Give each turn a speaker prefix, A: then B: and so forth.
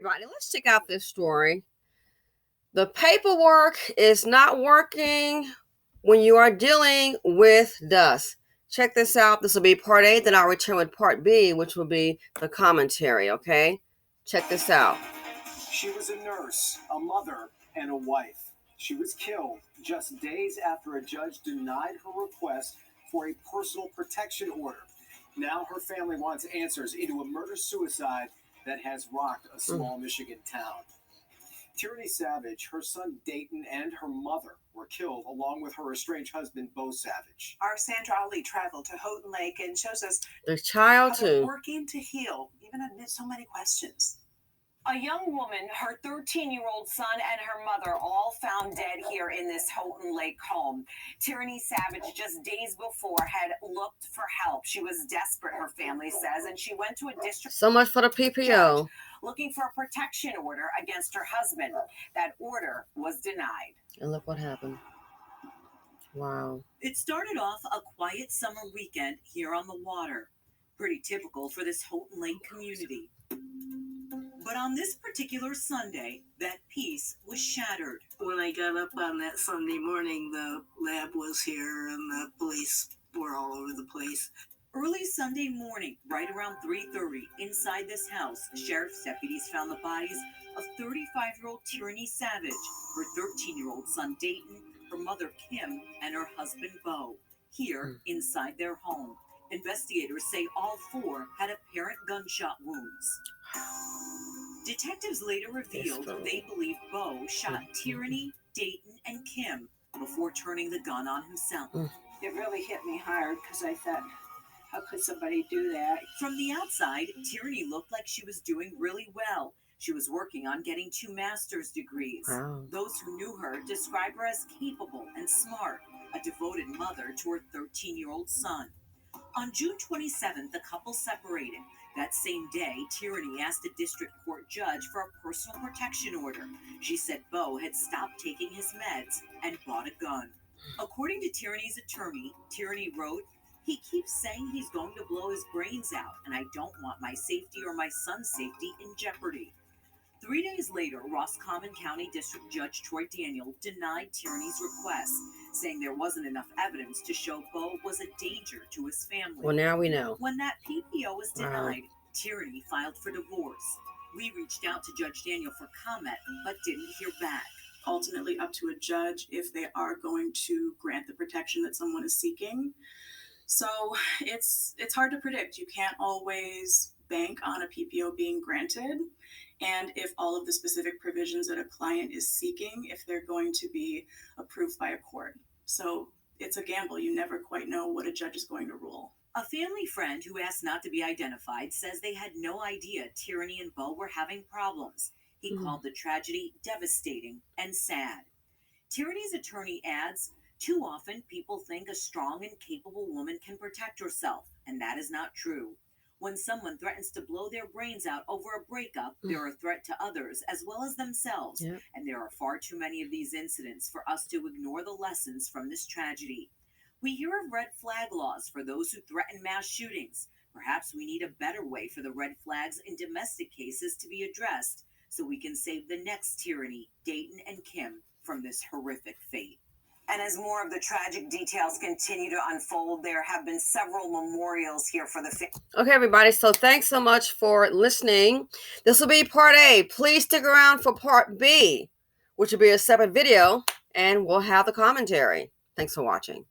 A: Right, let's check out this story. The paperwork is not working when you are dealing with dust. Check this out. This will be part A. Then I'll return with part B, which will be the commentary, okay? Check this out.
B: She was a nurse, a mother, and a wife. She was killed just days after a judge denied her request for a personal protection order. Now her family wants answers into a murder-suicide that has rocked a small Michigan town. Tierney Savage, her son Dayton, and her mother were killed, along with her estranged husband, Bo Savage.
C: Our Sandra Ali traveled to Houghton Lake and shows us
A: the child
C: how they're working to heal, even amid so many questions.
D: A young woman, her 13-year-old son, and her mother all found dead here in this Houghton Lake home. Tierney Savage, just days before, had looked for help. She was desperate, her family says, and she went to a district.
A: So much for the PPO.
D: Looking for a protection order against her husband. That order was denied.
A: And look what happened. Wow.
C: It started off a quiet summer weekend here on the water. Pretty typical for this Houghton Lake community. But on this particular Sunday, that peace was shattered.
E: When I got up on that Sunday morning, the lab was here and the police were all over the place.
C: Early Sunday morning, right around 3:30, inside this house, sheriff's deputies found the bodies of 35-year-old Tierney Savage, her 13-year-old son Dayton, her mother Kim, and her husband Bo, here inside their home. Investigators say all four had apparent gunshot wounds. Detectives later revealed they believe Bo shot Tierney, Dayton, and Kim before turning the gun on himself.
E: It really hit me hard because I thought, how could somebody do that?
C: From the outside, Tierney looked like she was doing really well. She was working on getting 2 master's degrees.
A: Wow.
C: Those who knew her describe her as capable and smart, a devoted mother to her 13-year-old son. On June 27th, the couple separated. That same day, Tierney asked a district court judge for a personal protection order. She said Bo had stopped taking his meds and bought a gun. According to Tierney's attorney, Tierney wrote, "He keeps saying he's going to blow his brains out, and I don't want my safety or my son's safety in jeopardy." 3 days later, Roscommon County District Judge Troy Daniel denied Tierney's request, saying there wasn't enough evidence to show Bo was a danger to his family.
A: Well, now we know.
C: When that PPO was denied, Tierney filed for divorce. We reached out to Judge Daniel for comment, but didn't hear back.
F: Ultimately up to a judge if they are going to grant the protection that someone is seeking. So it's hard to predict. You can't always bank on a PPO being granted, and if all of the specific provisions that a client is seeking, if they're going to be approved by a court. So it's a gamble. You never quite know what a judge is going to rule.
C: A family friend who asked not to be identified says they had no idea Tierney and Bo were having problems. He called the tragedy devastating and sad. Tierney's attorney adds, "Too often people think a strong and capable woman can protect herself, and that is not true. When someone threatens to blow their brains out over a breakup, they're a threat to others as well as themselves, and there are far too many of these incidents for us to ignore the lessons from this tragedy. We hear of red flag laws for those who threaten mass shootings. Perhaps we need a better way for the red flags in domestic cases to be addressed so we can save the next Tierney, Dayton, and Kim from this horrific fate."
D: And as more of the tragic details continue to unfold, there have been several memorials here for the
A: Okay, everybody. So thanks so much for listening. This will be part A. Please stick around for part B, which will be a separate video, and we'll have the commentary. Thanks for watching.